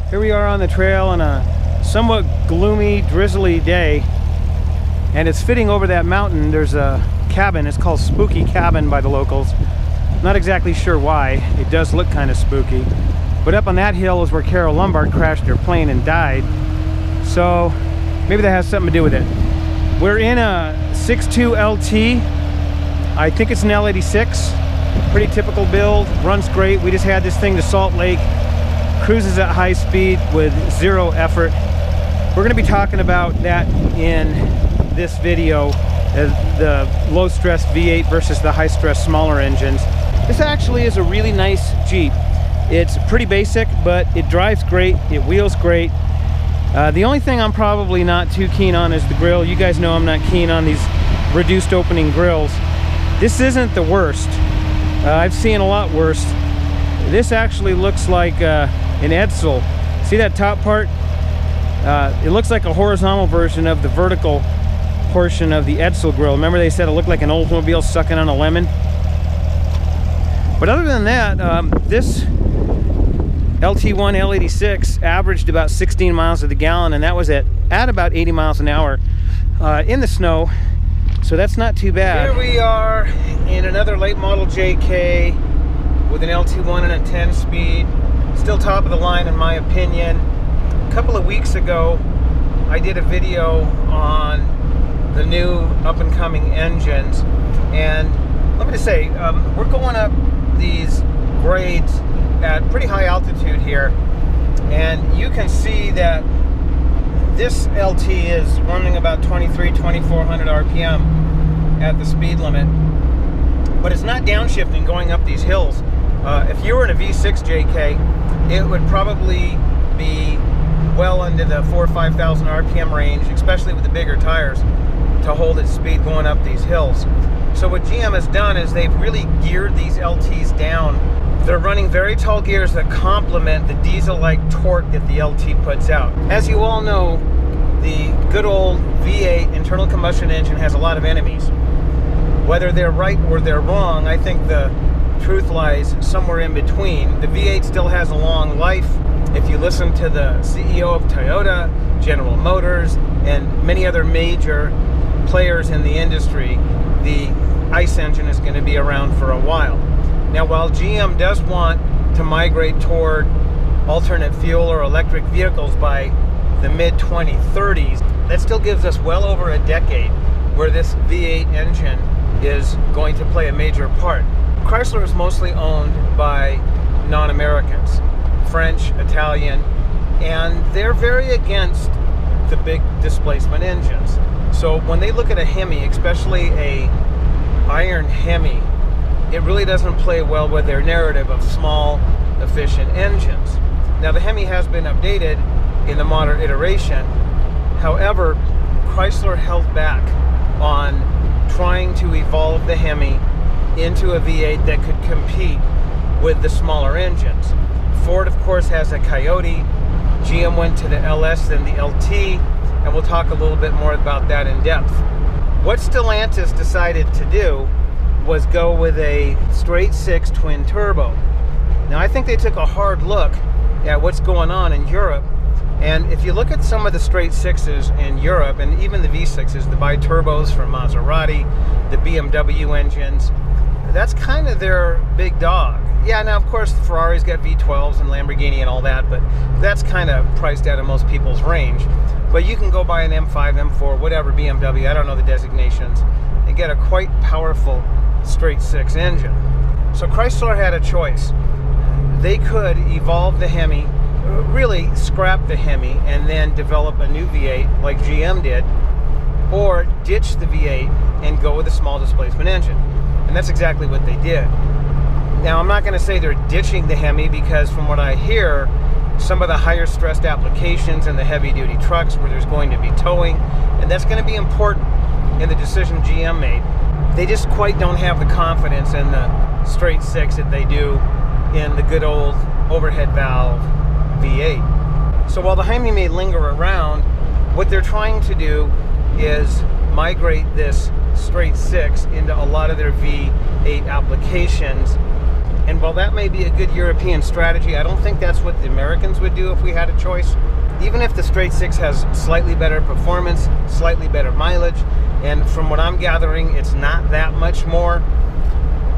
Here we are on the trail on a somewhat gloomy, drizzly day, and it's fitting over that mountain. There's a cabin. It's called Spooky Cabin by the locals. Not exactly sure why. It does look kind of spooky. But up on that hill is where Carol Lombard crashed her plane and died. So maybe that has something to do with it. We're in a 6.2 LT. I think it's an L86. Pretty typical build. Runs great. We just had this thing to Salt Lake. Cruises at high speed with zero effort. We're going to be talking about that in this video, the low stress V8 versus the high stress smaller engines. This actually is a really nice Jeep. It's pretty basic, but it drives great, it wheels great. The only thing I'm probably not too keen on is the grille. You guys know I'm not keen on these reduced opening grills. This isn't the worst. I've seen a lot worse. This actually looks like an Edsel. See that top part? It looks like a horizontal version of the vertical portion of the Edsel grill. Remember they said it looked like an Oldsmobile sucking on a lemon? But other than that, this LT1 L86 averaged about 16 miles to the gallon, and that was at about 80 miles an hour in the snow. So that's not too bad. Here we are in another late model JK with an LT1 and a 10-speed. Still top of the line in my opinion. A couple of weeks ago, I did a video on the new up-and-coming engines, and let me just say, we're going up these grades at pretty high altitude here, and you can see that this LT is running about 2400 RPM at the speed limit, but it's not downshifting going up these hills. If you were in a V6 JK, it would probably be well into the 4,000 or 5,000 RPM range, especially with the bigger tires, to hold its speed going up these hills. So what GM has done is they've really geared these LTs down. They're running very tall gears that complement the diesel-like torque that the LT puts out. As you all know, the good old V8 internal combustion engine has a lot of enemies. Whether they're right or they're wrong, I think the truth lies somewhere in between. The V8 still has a long life. If you listen to the CEO of Toyota, General Motors, and many other major players in the industry, the ICE engine is going to be around for a while. Now, while GM does want to migrate toward alternate fuel or electric vehicles by the mid-2030s, that still gives us well over a decade where this V8 engine is going to play a major part. Chrysler is mostly owned by non-Americans, French, Italian, and they're very against the big displacement engines. So when they look at a Hemi, especially a iron Hemi, it really doesn't play well with their narrative of small, efficient engines. Now the Hemi has been updated in the modern iteration. However, Chrysler held back on trying to evolve the Hemi into a V8 that could compete with the smaller engines. Ford, of course, has a Coyote. GM went to the LS and the LT, and we'll talk a little bit more about that in depth. What Stellantis decided to do was go with a straight six twin turbo. Now, I think they took a hard look at what's going on in Europe, and if you look at some of the straight sixes in Europe, and even the V6s, the bi-turbos from Maserati, the BMW engines, that's kind of their big dog. Yeah, now of course Ferrari's got V12s and Lamborghini and all that, but that's kind of priced out of most people's range. But you can go buy an M5, M4, whatever, BMW, I don't know the designations, and get a quite powerful straight six engine. So Chrysler had a choice. They could evolve the Hemi, really scrap the Hemi, and then develop a new V8 like GM did, or ditch the V8 and go with a small displacement engine. And that's exactly what they did. Now, I'm not going to say they're ditching the Hemi, because from what I hear, some of the higher stressed applications in the heavy duty trucks where there's going to be towing, and that's going to be important in the decision GM made. They just quite don't have the confidence in the straight six that they do in the good old overhead valve V8. So while the Hemi may linger around, what they're trying to do is migrate this straight six into a lot of their V8 applications And while that may be a good European strategy, I don't think that's what the Americans would do if we had a choice. Even if the straight six has slightly better performance, slightly better mileage, and from what I'm gathering, it's not that much more,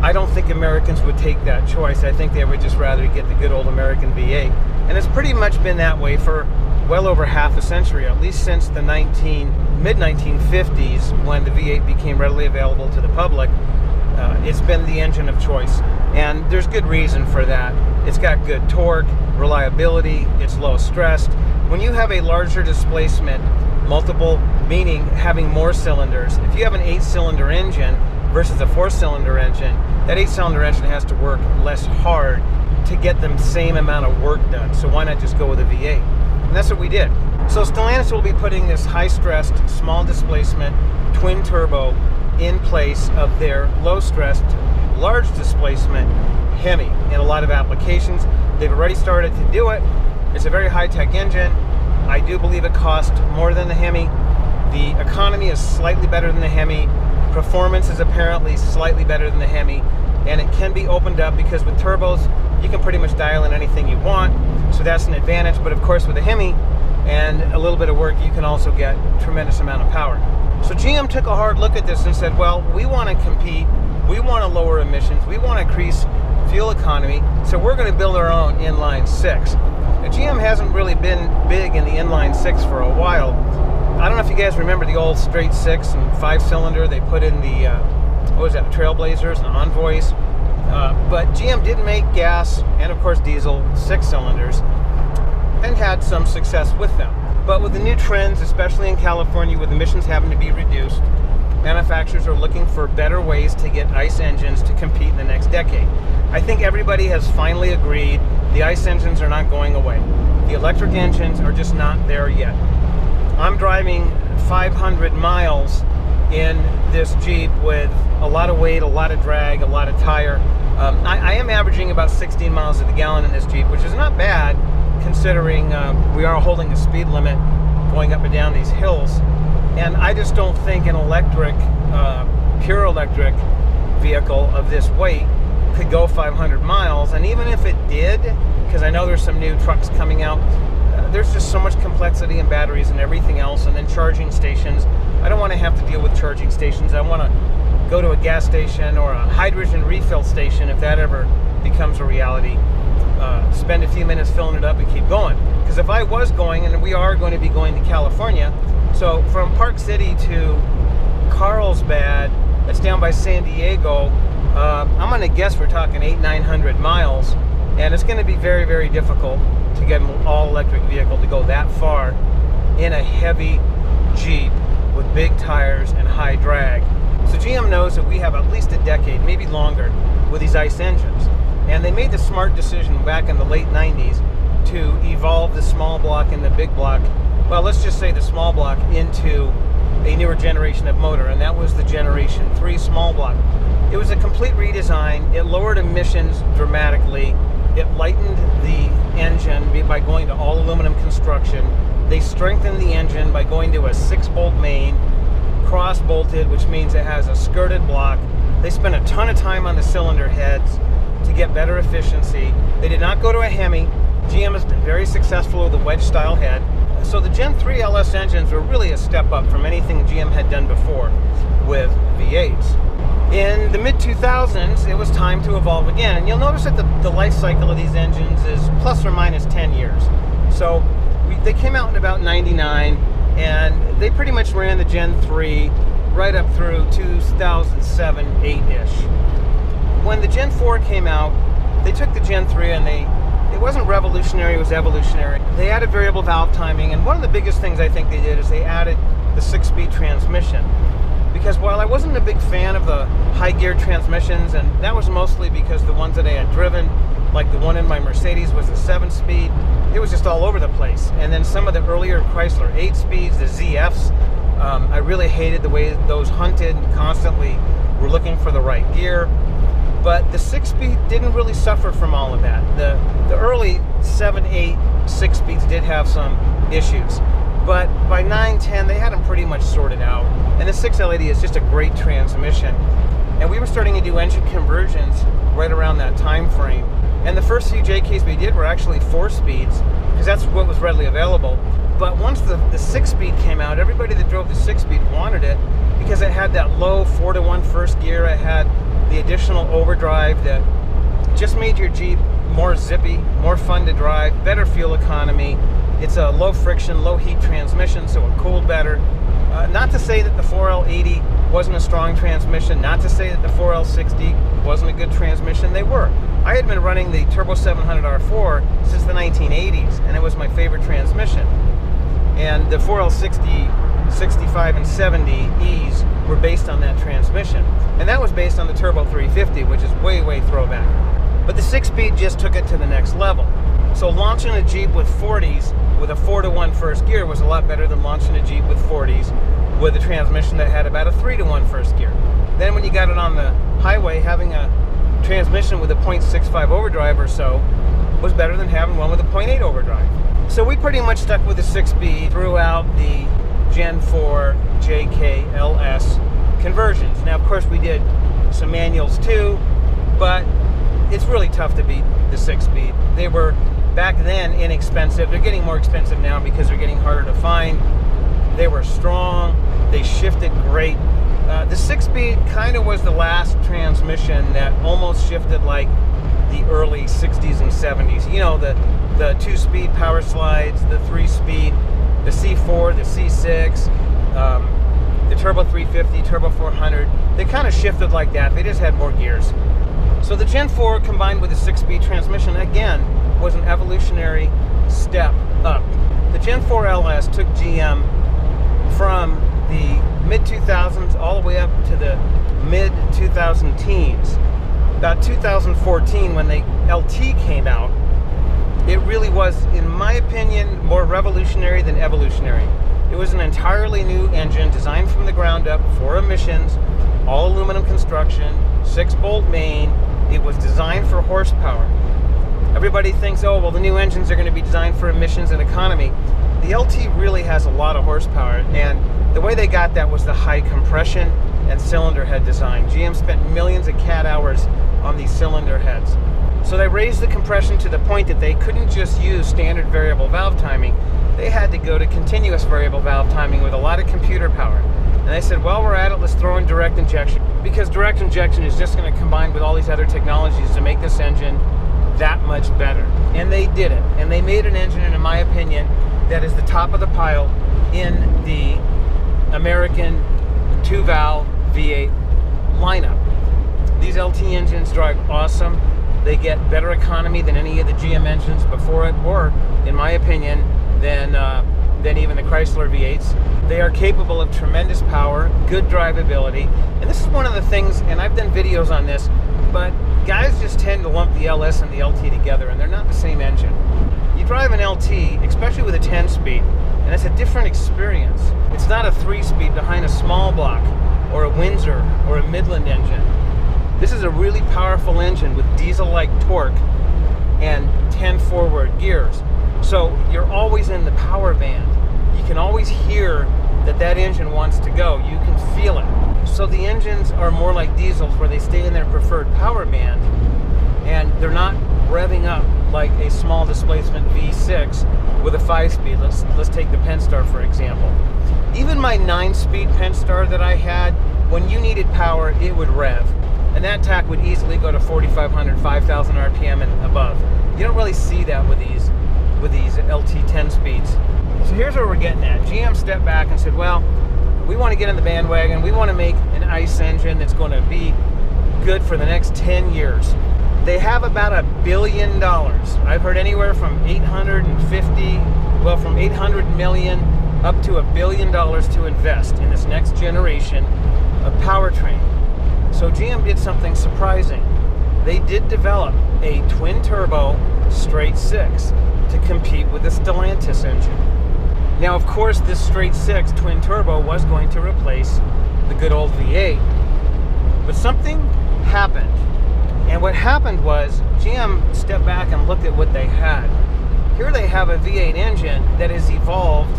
I don't think Americans would take that choice. I think they would just rather get the good old American V8. And it's pretty much been that way for well over half a century, at least since the mid-1950s, when the V8 became readily available to the public. It's been the engine of choice, and there's good reason for that. It's got good torque, reliability, it's low stressed. When you have a larger displacement, multiple, meaning having more cylinders, if you have an 8-cylinder engine versus a 4-cylinder engine, that 8-cylinder engine has to work less hard to get the same amount of work done. So why not just go with a V8? And that's what we did. So Stellantis will be putting this high-stressed, small displacement, twin turbo in place of their low-stressed, large displacement Hemi in a lot of applications. They've already started to do it. It's a very high-tech engine. I do believe it costs more than the Hemi. The economy is slightly better than the Hemi. Performance is apparently slightly better than the Hemi. And it can be opened up because with turbos, you can pretty much dial in anything you want. So that's an advantage. But of course with a Hemi and a little bit of work, you can also get a tremendous amount of power. So GM took a hard look at this and said, well, we want to compete, we want to lower emissions, we want to increase fuel economy, so we're going to build our own inline six. Now, GM hasn't really been big in the inline six for a while. I don't know if you guys remember the old straight six and 5-cylinder they put in the, what was that, Trailblazers and Envoys. But GM did make gas and of course diesel 6-cylinders and had some success with them. But with the new trends, especially in California, with emissions having to be reduced, manufacturers are looking for better ways to get ICE engines to compete in the next decade. I think everybody has finally agreed the ICE engines are not going away. The electric engines are just not there yet. I'm driving 500 miles in this Jeep with a lot of weight, a lot of drag, a lot of tire. I am averaging about 16 miles to the gallon in this Jeep, which is not bad considering we are holding the speed limit going up and down these hills. And I just don't think an electric, pure electric vehicle of this weight could go 500 miles. And even if it did, because I know there's some new trucks coming out, there's just so much complexity in batteries and everything else, and then charging stations. I don't want to have to deal with charging stations. I want to go to a gas station or a hydrogen refill station if that ever becomes a reality. Spend a few minutes filling it up and keep going. Because if I was going, and we are going to be going to California, so from Park City to Carlsbad, that's down by San Diego, I'm going to guess we're talking 800-900 miles, and it's going to be very, very difficult to get an all-electric vehicle to go that far in a heavy Jeep with big tires and high drag. So GM knows that we have at least a decade, maybe longer, with these ICE engines. And they made the smart decision back in the late 90s to evolve the small block and the big block, well, let's just say the small block, into a newer generation of motor, and that was the Generation 3 small block. It was a complete redesign. It lowered emissions dramatically. It lightened the engine by going to all aluminum construction. They strengthened the engine by going to a 6-bolt main, cross-bolted, which means it has a skirted block. They spent a ton of time on the cylinder heads to get better efficiency. They did not go to a Hemi. GM has been very successful with the wedge-style head. So the Gen 3 LS engines were really a step up from anything GM had done before with V8s. In the mid-2000s, it was time to evolve again. And you'll notice that the life cycle of these engines is plus or minus 10 years. So they came out in about 99, and they pretty much ran the Gen 3 right up through 2007, 8-ish. When the Gen 4 came out, they took the Gen 3 and it wasn't revolutionary, it was evolutionary. They added variable valve timing, and one of the biggest things I think they did is they added the 6-speed transmission. Because while I wasn't a big fan of the high gear transmissions, and that was mostly because the ones that I had driven, like the one in my Mercedes was a 7-speed, it was just all over the place. And then some of the earlier Chrysler 8-speeds, the ZFs, I really hated the way those hunted and constantly were looking for the right gear. But the 6-speed didn't really suffer from all of that. The early 7, 8, 6-speeds did have some issues. But by 9, 10, they had them pretty much sorted out. And the 6LAD is just a great transmission. And we were starting to do engine conversions right around that time frame. And the first few JKs we did were actually 4 speeds, because that's what was readily available. But once the 6-speed came out, everybody that drove the 6-speed wanted it, because it had that low 4-to-1 first gear. It had the additional overdrive that just made your Jeep more zippy, more fun to drive, better fuel economy. It's a low friction, low heat transmission, so it cooled better. Not to say that the 4L80 wasn't a strong transmission, not to say that the 4L60 wasn't a good transmission. They were. I had been running the Turbo 700 R4 since the 1980s, and it was my favorite transmission. And the 4L60, 65, and 70Es were based on that transmission. And that was based on the Turbo 350, which is way, way throwback. But the 6-speed just took it to the next level. So launching a Jeep with 40s with a 4-to-1 first gear was a lot better than launching a Jeep with 40s with a transmission that had about a 3-to-1 first gear. Then when you got it on the highway, having a transmission with a 0.65 overdrive or so was better than having one with a 0.8 overdrive. So we pretty much stuck with the 6-speed throughout the Gen 4 JK LS conversions. Now, of course, we did some manuals too, but it's really tough to beat the 6-speed. They were back then inexpensive. They're getting more expensive now because they're getting harder to find. They were strong. They shifted great. The 6-speed kind of was the last transmission that almost shifted like the early 60s and 70s. You know, the 2-speed power slides, the 3-speed, the C4, the C6, the Turbo 350, Turbo 400. They kind of shifted like that. They just had more gears. So the Gen 4 combined with the 6-speed transmission, again, was an evolutionary step up. The Gen 4 LS took GM from the mid-2000s all the way up to the mid-2000 teens. About 2014, when the LT came out, it really was, in my opinion, more revolutionary than evolutionary. It was an entirely new engine designed from the ground up for emissions, all aluminum construction, 6-bolt main. It was designed for horsepower. Everybody thinks, oh, well, the new engines are going to be designed for emissions and economy. The LT really has a lot of horsepower, and the way they got that was the high compression and cylinder head design. GM spent millions of CAD hours on these cylinder heads. So they raised the compression to the point that they couldn't just use standard variable valve timing. They had to go to continuous variable valve timing with a lot of computer power. And they said, well, we're at it, let's throw in direct injection, because direct injection is just going to combine with all these other technologies to make this engine that much better. And they did it. And they made an engine, in my opinion, that is the top of the pile in the American 2-valve V8 lineup. These LT engines drive awesome. They get better economy than any of the GM engines before it, or, in my opinion, than even the Chrysler V8s. They are capable of tremendous power, good drivability, and this is one of the things, and I've done videos on this, but guys just tend to lump the LS and the LT together, and they're not the same engine. You drive an LT, especially with a 10-speed, and it's a different experience. It's not a 3-speed behind a small block, or a Windsor, or a Midland engine. This is a really powerful engine with diesel-like torque and 10 forward gears. So you're always in the power band. You can always hear that engine wants to go. You can feel it. So the engines are more like diesels, where they stay in their preferred power band, and they're not revving up like a small displacement V6 with a 5-speed. Let's take the Pentastar, for example. Even my 9-speed Pentastar that I had, when you needed power, it would rev. And that tack would easily go to 4,500, 5,000 RPM and above. You don't really see that with these LT 10 speeds. So here's where we're getting at. GM stepped back and said, well, we want to get in the bandwagon. We want to make an ICE engine that's going to be good for the next 10 years. They have about $1 billion. I've heard anywhere from 800 million up to $1 billion to invest in this next generation of powertrain. So GM did something surprising. They did develop a twin-turbo straight 6 to compete with the Stellantis engine. Now, of course, this straight 6 twin-turbo was going to replace the good old V8. But something happened. And what happened was GM stepped back and looked at what they had. Here they have a V8 engine that has evolved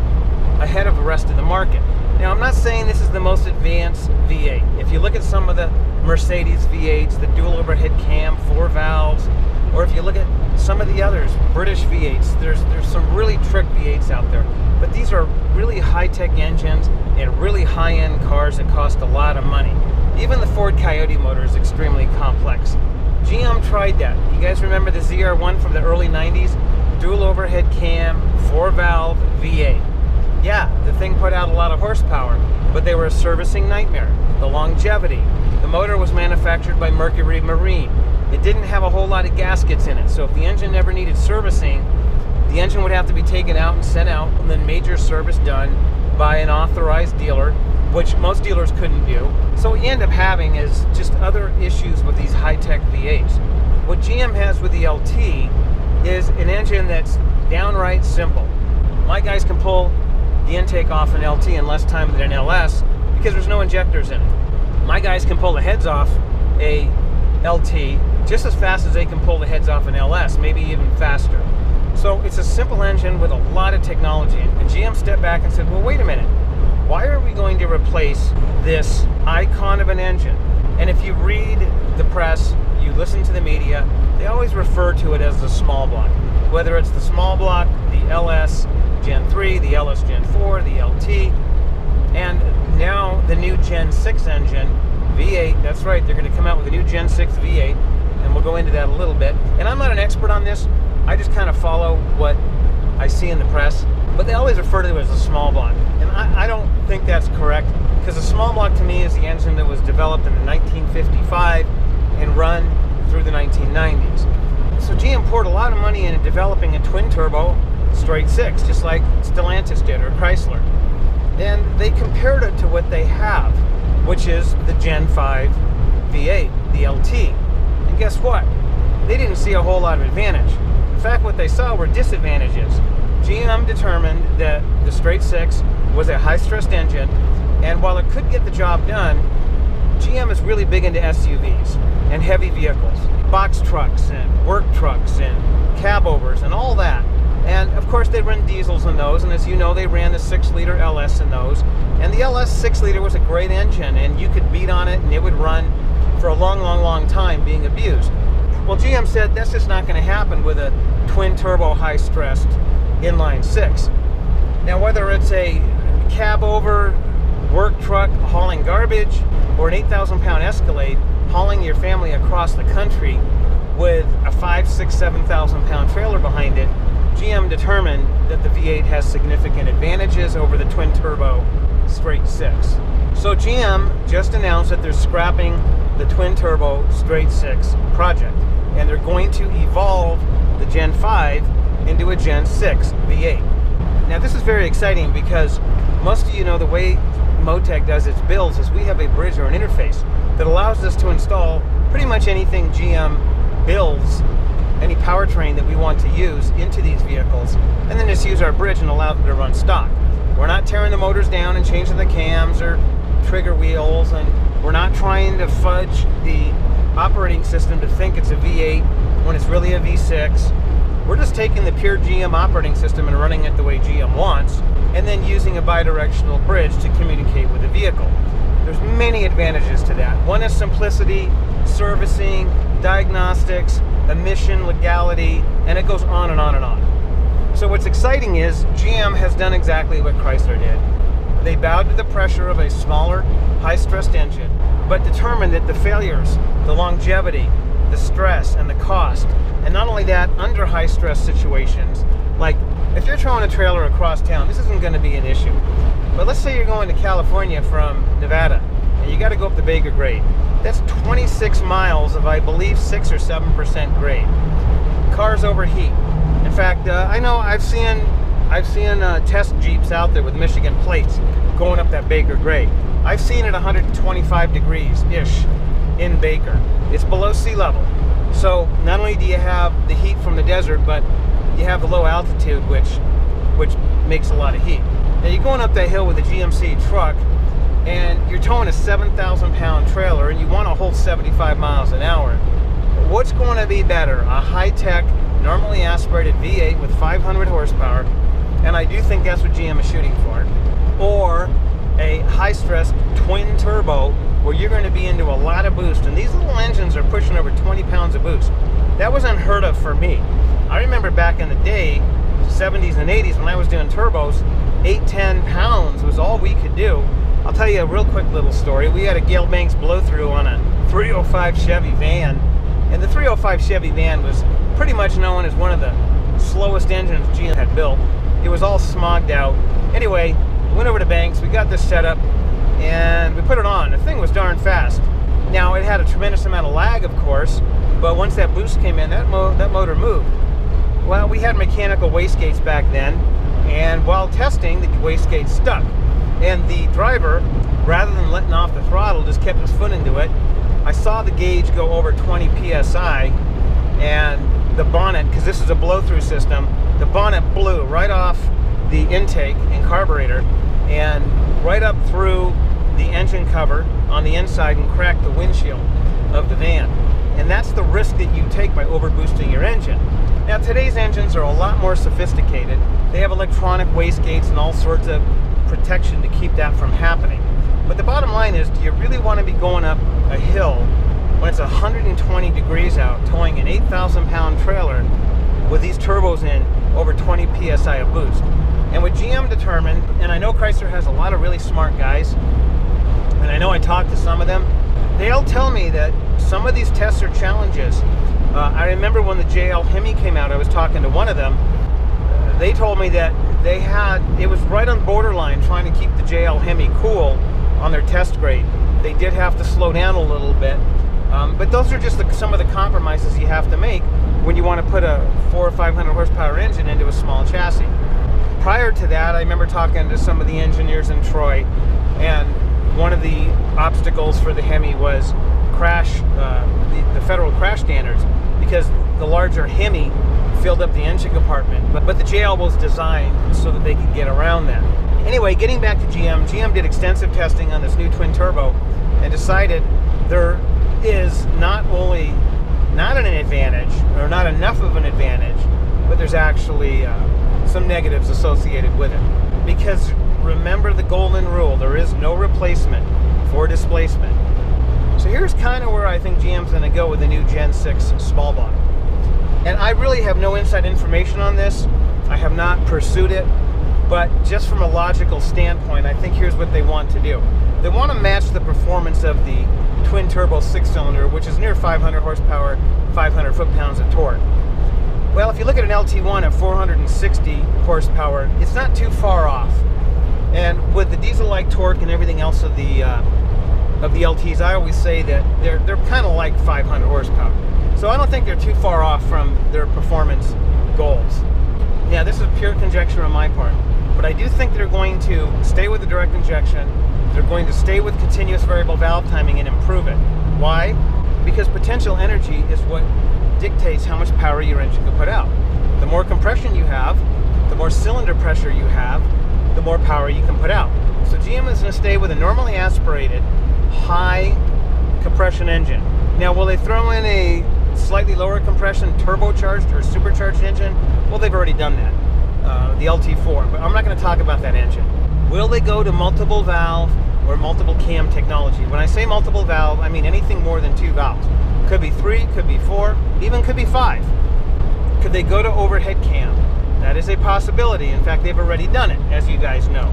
ahead of the rest of the market. Now, I'm not saying this is the most advanced V8. If you look at some of the Mercedes V8s, the dual overhead cam, 4 valves, or if you look at some of the others, British V8s, there's some really trick V8s out there. But these are really high-tech engines and really high-end cars that cost a lot of money. Even the Ford Coyote motor is extremely complex. GM tried that. You guys remember the ZR1 from the early 90s? Dual overhead cam, 4-valve V8. Yeah, the thing put out a lot of horsepower, but they were a servicing nightmare. The longevity. The motor was manufactured by Mercury Marine. It didn't have a whole lot of gaskets in it, so if the engine ever needed servicing, the engine would have to be taken out and sent out, and then major service done by an authorized dealer, which most dealers couldn't do. So what you end up having is just other issues with these high-tech V8s. What GM has with the LT is an engine that's downright simple. My guys can pull the intake off an LT in less time than an LS because there's no injectors in it. My guys can pull the heads off a LT just as fast as they can pull the heads off an LS, maybe even faster. So it's a simple engine with a lot of technology. And GM stepped back and said, well, wait a minute. Why are we going to replace this icon of an engine? And if you read the press, you listen to the media, they always refer to it as the small block. Whether it's the small block, the LS Gen 3, the LS Gen 4, the LT, and now the new Gen 6 engine, V8, that's right, they're going to come out with a new Gen 6 V8, and we'll go into that a little bit. And I'm not an expert on this, I just kind of follow what I see in the press, but they always refer to it as a small block. And I don't think that's correct, because a small block to me is the engine that was developed in 1955 and run through the 1990s. So GM poured a lot of money into developing a twin-turbo straight six, just like Stellantis did, or Chrysler. And they compared it to what they have, which is the Gen 5 V8, the LT. And guess what? They didn't see a whole lot of advantage. In fact, what they saw were disadvantages. GM determined that the straight six was a high-stressed engine, and while it could get the job done, GM is really big into SUVs and heavy vehicles, box trucks and work trucks and cabovers and all that. And of course they run diesels in those, and as you know, they ran the 6-liter LS in those. And the LS 6-liter was a great engine, and you could beat on it and it would run for a long time being abused. Well, GM said that's just not going to happen with a twin-turbo high-stressed inline six. Now, whether it's a cab-over work truck hauling garbage or an 8,000-pound Escalade hauling your family across the country with a 5,000, 6,000, 7,000-pound trailer behind it, GM determined that the V8 has significant advantages over the twin-turbo straight six. So GM just announced that they're scrapping the twin-turbo straight six project, and they're going to evolve the Gen 5 into a Gen 6 V8. Now this is very exciting because most of you know the way Motec does its builds is we have a bridge or an interface that allows us to install pretty much anything GM builds, any powertrain that we want to use into these vehicles, and then just use our bridge and allow them to run stock. We're not tearing the motors down and changing the cams or trigger wheels, and we're not trying to fudge the operating system to think it's a V8 when it's really a V6. We're just taking the pure GM operating system and running it the way GM wants, and then using a bidirectional bridge to communicate with the vehicle. There's many advantages to that. One is simplicity, servicing, diagnostics, emission, legality, and it goes on and on and on. So what's exciting is GM has done exactly what Chrysler did. They bowed to the pressure of a smaller, high-stressed engine, but determined that the failures, the longevity, the stress, and the cost, and not only that, under high-stress situations, like if you're throwing a trailer across town, this isn't going to be an issue. But let's say you're going to California from Nevada, and you got to go up the Baker grade. That's 26 miles of, I believe, 6 or 7% grade. Cars overheat. In fact, I know I've seen test Jeeps out there with Michigan plates going up that Baker grade. I've seen it 125 degrees-ish in Baker. It's below sea level. So not only do you have the heat from the desert, but you have the low altitude, which makes a lot of heat. Now you're going up that hill with a GMC truck, and you're towing a 7,000-pound trailer, and you want to hold 75 miles an hour. What's going to be better? A high-tech, normally aspirated V8 with 500 horsepower, and I do think that's what GM is shooting for, or a high-stress twin turbo where you're going to be into a lot of boost. And these little engines are pushing over 20 pounds of boost. That was unheard of for me. I remember back in the day, 70s and 80s, when I was doing turbos, 8-10 pounds was all we could do. I'll tell you a real quick little story. We had a Gale Banks blow-through on a 305 Chevy van, and the 305 Chevy van was pretty much known as one of the slowest engines GM had built. It was all smogged out. Anyway, we went over to Banks, we got this set up, and we put it on. The thing was darn fast. Now, it had a tremendous amount of lag, of course, but once that boost came in, that motor moved. Well, we had mechanical wastegates back then, and while testing, the wastegate stuck. And the driver, rather than letting off the throttle, just kept his foot into it. I saw the gauge go over 20 PSI, and the bonnet, because this is a blow-through system, the bonnet blew right off the intake and carburetor and right up through the engine cover on the inside and cracked the windshield of the van. And that's the risk that you take by overboosting your engine. Now, today's engines are a lot more sophisticated. They have electronic wastegates and all sorts of protection to keep that from happening. But the bottom line is, do you really want to be going up a hill when it's 120 degrees out, towing an 8,000 pound trailer with these turbos in over 20 PSI of boost? And what GM determined, and I know Chrysler has a lot of really smart guys, and I know I talked to some of them, they'll tell me that some of these tests are challenges. I remember when the JL Hemi came out, I was talking to one of them. They told me that it was right on borderline trying to keep the JL Hemi cool on their test grade. They did have to slow down a little bit, but those are just some of the compromises you have to make when you want to put a 400 or 500 horsepower engine into a small chassis. Prior to that, I remember talking to some of the engineers in Troy, and one of the obstacles for the Hemi was the federal crash standards, because the larger Hemi filled up the engine compartment, but the JL was designed so that they could get around that. Anyway, getting back to GM did extensive testing on this new twin turbo and decided there is not only not an advantage, or not enough of an advantage, but there's actually some negatives associated with it. Because remember the golden rule, there is no replacement for displacement. So here's kind of where I think GM's going to go with the new Gen 6 small block. And I really have no inside information on this. I have not pursued it, but just from a logical standpoint, I think here's what they want to do. They want to match the performance of the twin turbo 6-cylinder, which is near 500 horsepower, 500 foot-pounds of torque. Well, if you look at an LT1 at 460 horsepower, it's not too far off. And with the diesel-like torque and everything else of the LTs, I always say that they're kind of like 500 horsepower. So I don't think they're too far off from their performance goals. Yeah, this is pure conjecture on my part, but I do think they're going to stay with the direct injection. They're going to stay with continuous variable valve timing and improve it. Why? Because potential energy is what dictates how much power your engine can put out. The more compression you have, the more cylinder pressure you have, the more power you can put out. So GM is going to stay with a normally aspirated, high compression engine. Now, will they throw in a slightly lower compression turbocharged or supercharged engine? Well, they've already done that, the LT4, but I'm not going to talk about that engine. Will they go to multiple valve or multiple cam technology? When I say multiple valve, I mean anything more than 2 valves. Could be 3, could be 4, even could be 5. Could they go to overhead cam? That is a possibility. In fact, they've already done it, as you guys know.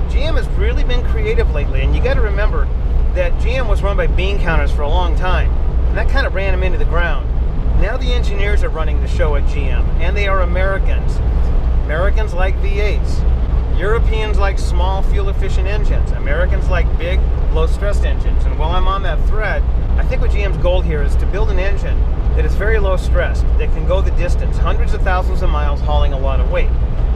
GM has really been creative lately, and you got to remember that GM was run by bean counters for a long time, and that kind of ran them into the ground. Now the engineers are running the show at GM, and they are Americans. Americans like V8s. Europeans like small fuel-efficient engines. Americans like big, low-stress engines. And while I'm on that thread, I think what GM's goal here is to build an engine that is very low-stressed, that can go the distance, hundreds of thousands of miles, hauling a lot of weight.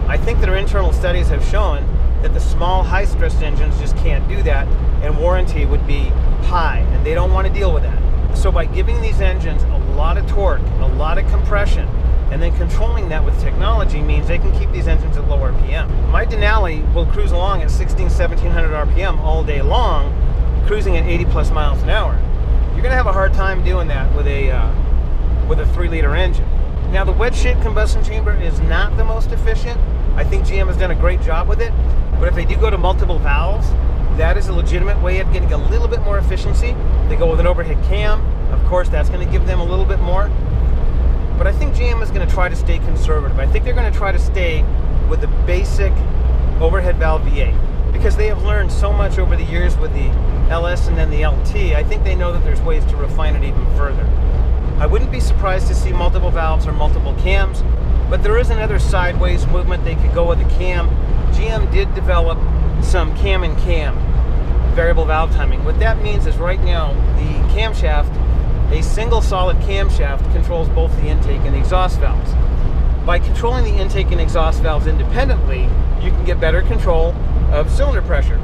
I think that our internal studies have shown that the small, high-stress engines just can't do that, and warranty would be high, and they don't want to deal with that. So by giving these engines a lot of torque, a lot of compression, and then controlling that with technology means they can keep these engines at low RPM. My Denali will cruise along at 1700 RPM all day long, cruising at 80 plus miles an hour. You're going to have a hard time doing that with a 3-liter engine. Now, the wedge-shaped combustion chamber is not the most efficient. I think GM has done a great job with it, but if they do go to multiple valves, That is a legitimate way of getting a little bit more efficiency. They go with an overhead cam. Of course, that's going to give them a little bit more. But I think GM is going to try to stay conservative. I think they're going to try to stay with the basic overhead valve V8 because they have learned so much over the years with the LS and then the LT. I think they know that there's ways to refine it even further. I wouldn't be surprised to see multiple valves or multiple cams, but there is another sideways movement. They could go with a cam. GM did develop some cam and cam variable valve timing. What that means is right now the camshaft, a single solid camshaft, controls both the intake and the exhaust valves. By controlling the intake and exhaust valves independently, you can get better control of cylinder pressure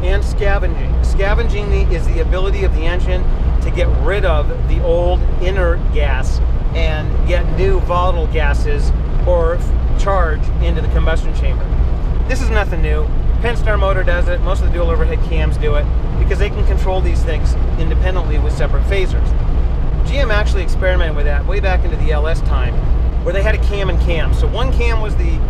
and scavenging. Scavenging is the ability of the engine to get rid of the old inert gas and get new volatile gases or charge into the combustion chamber. This is nothing new. Penn-Star motor does it. Most of the dual overhead cams do it because they can control these things independently with separate phasers. GM actually experimented with that way back into the LS time, where they had a cam and cam. So one cam was the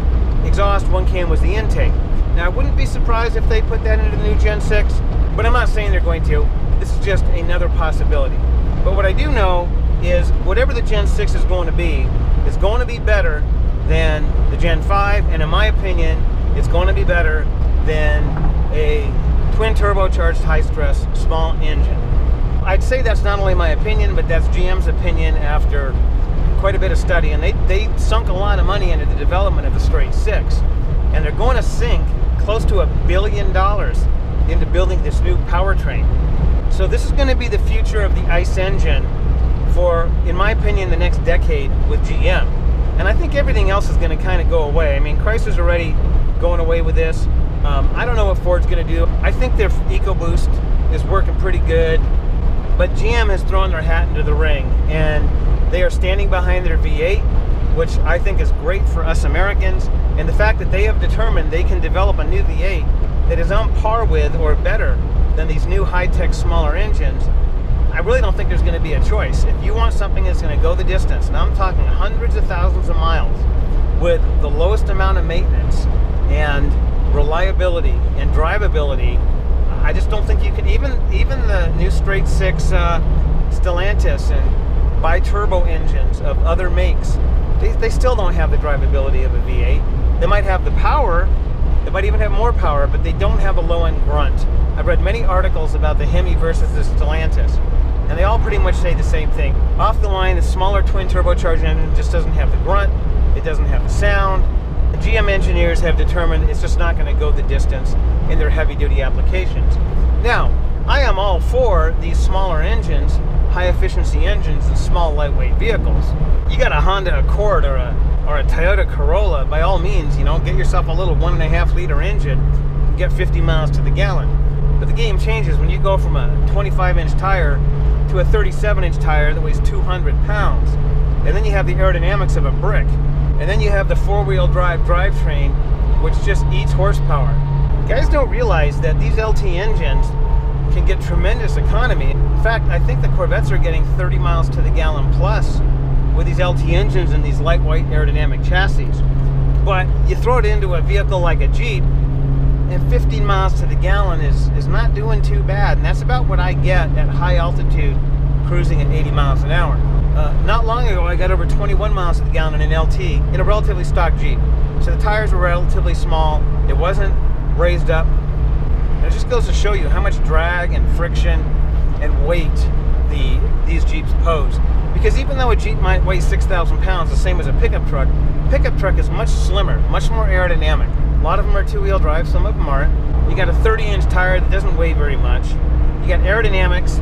exhaust, one cam was the intake. Now I wouldn't be surprised if they put that into the new Gen 6, but I'm not saying they're going to. This is just another possibility. But what I do know is whatever the Gen 6 is going to be better than the Gen 5, and in my opinion, it's going to be better than a twin turbocharged high-stress small engine. I'd say that's not only my opinion, but that's GM's opinion after quite a bit of study, and they sunk a lot of money into the development of the straight 6, and they're going to sink close to $1 billion into building this new powertrain. So this is going to be the future of the ICE engine for, in my opinion, the next decade with GM. And I think everything else is going to kind of go away. I mean, Chrysler's already going away with this. I don't know what Ford's going to do. I think their EcoBoost is working pretty good, but GM has thrown their hat into the ring, and they are standing behind their V8, which I think is great for us Americans. And the fact that they have determined they can develop a new V8 that is on par with or better than these new high-tech smaller engines, I really don't think there's going to be a choice. If you want something that's going to go the distance, and I'm talking hundreds of thousands of miles with the lowest amount of maintenance and reliability and drivability, I just don't think you can, even the new straight 6 Stellantis and bi-turbo engines of other makes, they still don't have the drivability of a V8. They might have the power, they might even have more power, but they don't have a low-end grunt. I've read many articles about the Hemi versus the Stellantis, and they all pretty much say the same thing. Off the line, the smaller twin turbocharged engine just doesn't have the grunt, it doesn't have the sound. The GM engineers have determined it's just not going to go the distance in their heavy-duty applications. Now, I am all for these smaller engines, high-efficiency engines in small, lightweight vehicles. You got a Honda Accord or a Toyota Corolla, by all means, you know, get yourself a little 1.5 liter engine and get 50 miles to the gallon. But the game changes when you go from a 25-inch tire to a 37-inch tire that weighs 200 pounds. And then you have the aerodynamics of a brick. And then you have the four-wheel drive drivetrain, which just eats horsepower. Guys don't realize that these LT engines can get tremendous economy. In fact, I think the Corvettes are getting 30 miles to the gallon plus with these LT engines and these lightweight aerodynamic chassis. But you throw it into a vehicle like a Jeep, and 15 miles to the gallon is not doing too bad. And that's about what I get at high altitude cruising at 80 miles an hour. Not long ago, I got over 21 miles to the gallon in an LT in a relatively stock Jeep. So the tires were relatively small. It wasn't raised up. And it just goes to show you how much drag and friction and weight these Jeeps pose. Because even though a Jeep might weigh 6,000 pounds, the same as a pickup truck is much slimmer, much more aerodynamic. A lot of them are two-wheel drive, some of them aren't. You got a 30-inch tire that doesn't weigh very much. You got aerodynamics.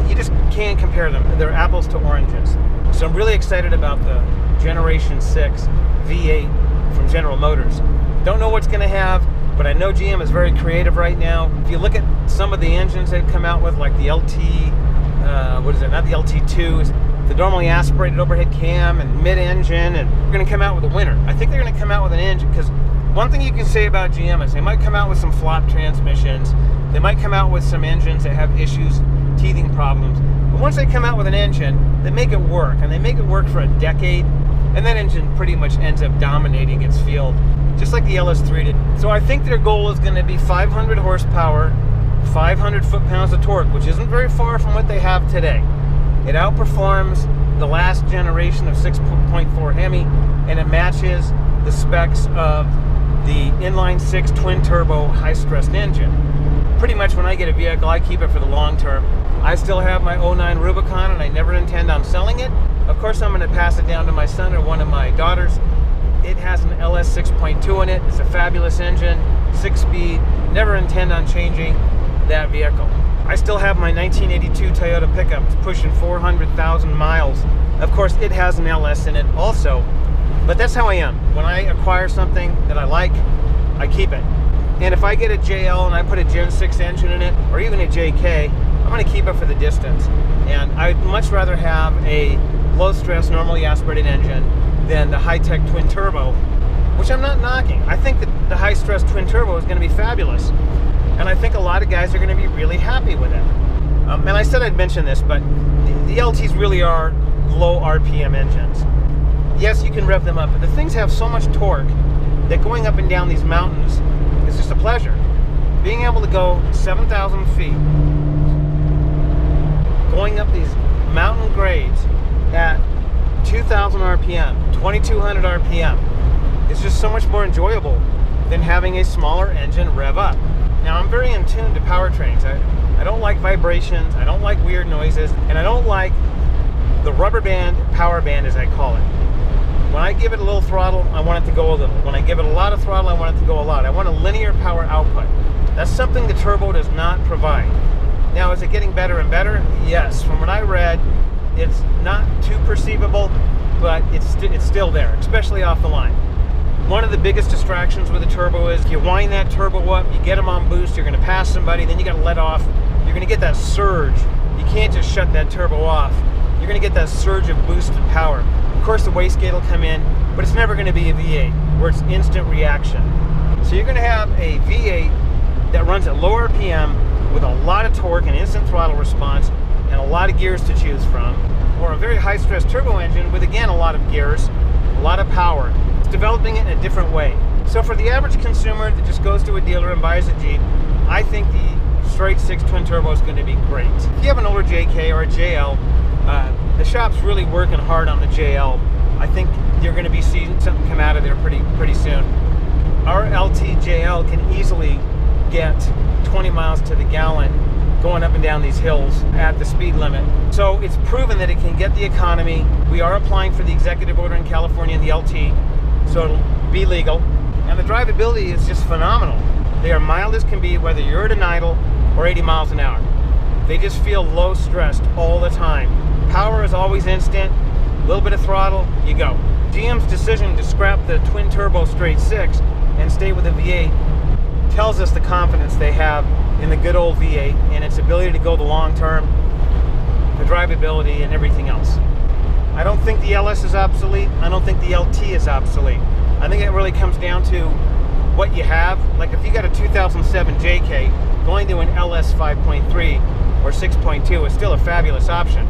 You just can't compare them. They're apples to oranges. So I'm really excited about the Generation 6 V8 from General Motors. Don't know what's going to have, but I know GM is very creative right now. If you look at some of the engines they've come out with, like the LT, not the LT2, the normally aspirated overhead cam and mid-engine, and they're going to come out with a winner. I think they're going to come out with an engine, because one thing you can say about GM is they might come out with some flop transmissions, they might come out with some engines that have issues, teething problems, but once they come out with an engine, they make it work, and they make it work for a decade, and that engine pretty much ends up dominating its field, just like the LS3 did. So I think their goal is going to be 500 horsepower 500 foot-pounds of torque, which isn't very far from what they have today. It outperforms the last generation of 6.4 Hemi, and it matches the specs of the inline-six twin-turbo high-stressed engine. Pretty much when I get a vehicle, I keep it for the long term. I still have my '09 Rubicon, and I never intend on selling it. Of course, I'm going to pass it down to my son or one of my daughters. It has an LS 6.2 in it. It's a fabulous engine, 6-speed. Never intend on changing that vehicle. I still have my 1982 Toyota pickup. It's pushing 400,000 miles. Of course, it has an LS in it also. But that's how I am. When I acquire something that I like, I keep it. And if I get a JL and I put a Gen 6 engine in it, or even a JK, I'm going to keep it for the distance. And I'd much rather have a low-stress, normally aspirated engine than the high-tech twin-turbo, which I'm not knocking. I think that the high-stress twin-turbo is going to be fabulous. And I think a lot of guys are going to be really happy with it. And I said I'd mention this, but the LTs really are low RPM engines. Yes, you can rev them up, but the things have so much torque that going up and down these mountains is just a pleasure. Being able to go 7,000 feet, going up these mountain grades at 2,000 RPM, 2,200 RPM, is just so much more enjoyable than having a smaller engine rev up. Now, I'm very in tune to powertrains. I don't like vibrations, I don't like weird noises, and I don't like the rubber band, power band as I call it. When I give it a little throttle, I want it to go a little. When I give it a lot of throttle, I want it to go a lot. I want a linear power output. That's something the turbo does not provide. Now, is it getting better and better? Yes. From what I read, it's not too perceivable, but it's still there, especially off the line. One of the biggest distractions with a turbo is you wind that turbo up, you get them on boost, you're going to pass somebody, then you got to let off. You're going to get that surge. You can't just shut that turbo off. You're going to get that surge of boosted power. Of course, the wastegate will come in, but it's never going to be a V8 where it's instant reaction. So you're going to have a V8 that runs at low RPM with a lot of torque and instant throttle response and a lot of gears to choose from, or a very high-stress turbo engine with, again, a lot of gears, a lot of power. It's developing it in a different way. So for the average consumer that just goes to a dealer and buys a Jeep, I think the straight 6 twin turbo is going to be great. If you have an older JK or a JL, the shop's really working hard on the JL. I think you're going to be seeing something come out of there pretty soon. Our LT JL can easily get 20 miles to the gallon going up and down these hills at the speed limit. So it's proven that it can get the economy. We are applying for the executive order in California in the LT, so it'll be legal. And the drivability is just phenomenal. They are mild as can be, whether you're at an idle or 80 miles an hour. They just feel low stressed all the time. Power is always instant, a little bit of throttle, you go. GM's decision to scrap the twin turbo straight 6 and stay with the V8 tells us the confidence they have in the good old V8 and its ability to go the long term, the drivability and everything else. I don't think the LS is obsolete. I don't think the LT is obsolete. I think it really comes down to what you have. Like if you got a 2007 JK, going to an LS 5.3 or 6.2 is still a fabulous option.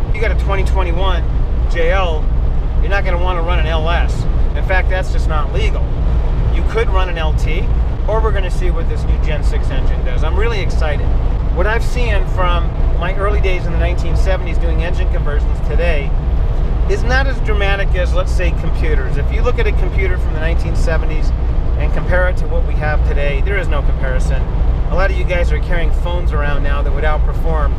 If you got a 2021 JL, you're not going to want to run an LS. In fact, that's just not legal. You could run an LT, or we're going to see what this new Gen 6 engine does. I'm really excited. What I've seen from my early days in the 1970s doing engine conversions today is not as dramatic as, let's say, computers. If you look at a computer from the 1970s and compare it to what we have today, there is no comparison. A lot of you guys are carrying phones around now that would outperform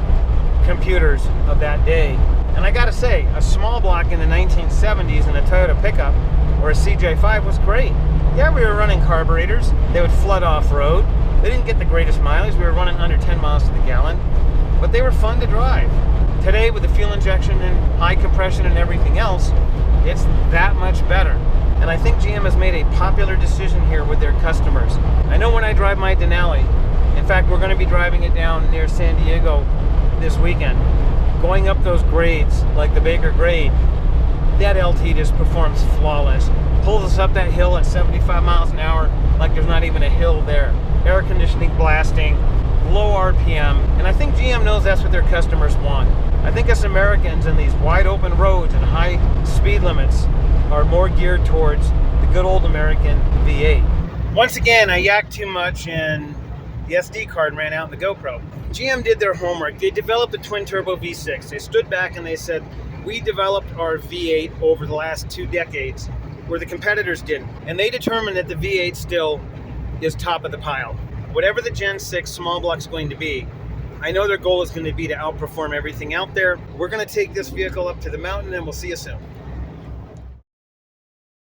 computers of that day. And I gotta say, a small block in the 1970s in a Toyota pickup or a CJ5 was great. Yeah, we were running carburetors. They would flood off-road. They didn't get the greatest mileage. We were running under 10 miles to the gallon, but they were fun to drive. Today, with the fuel injection and high compression and everything else, it's that much better. And I think GM has made a popular decision here with their customers. I know when I drive my Denali, in fact, we're going to be driving it down near San Diego this weekend, going up those grades, like the Baker grade, that LT just performs flawless. Pulls us up that hill at 75 miles an hour like there's not even a hill there. Air conditioning blasting, low RPM, and I think GM knows that's what their customers want. I think us Americans in these wide open roads and high speed limits are more geared towards the good old American V8. Once again, I yak too much and the SD card ran out in the GoPro. GM did their homework. They developed a twin-turbo V6. They stood back and they said, we developed our V8 over the last 2 decades where the competitors didn't. And they determined that the V8 still is top of the pile. Whatever the Gen 6 small block's going to be, I know their goal is going to be to outperform everything out there. We're going to take this vehicle up to the mountain and we'll see you soon.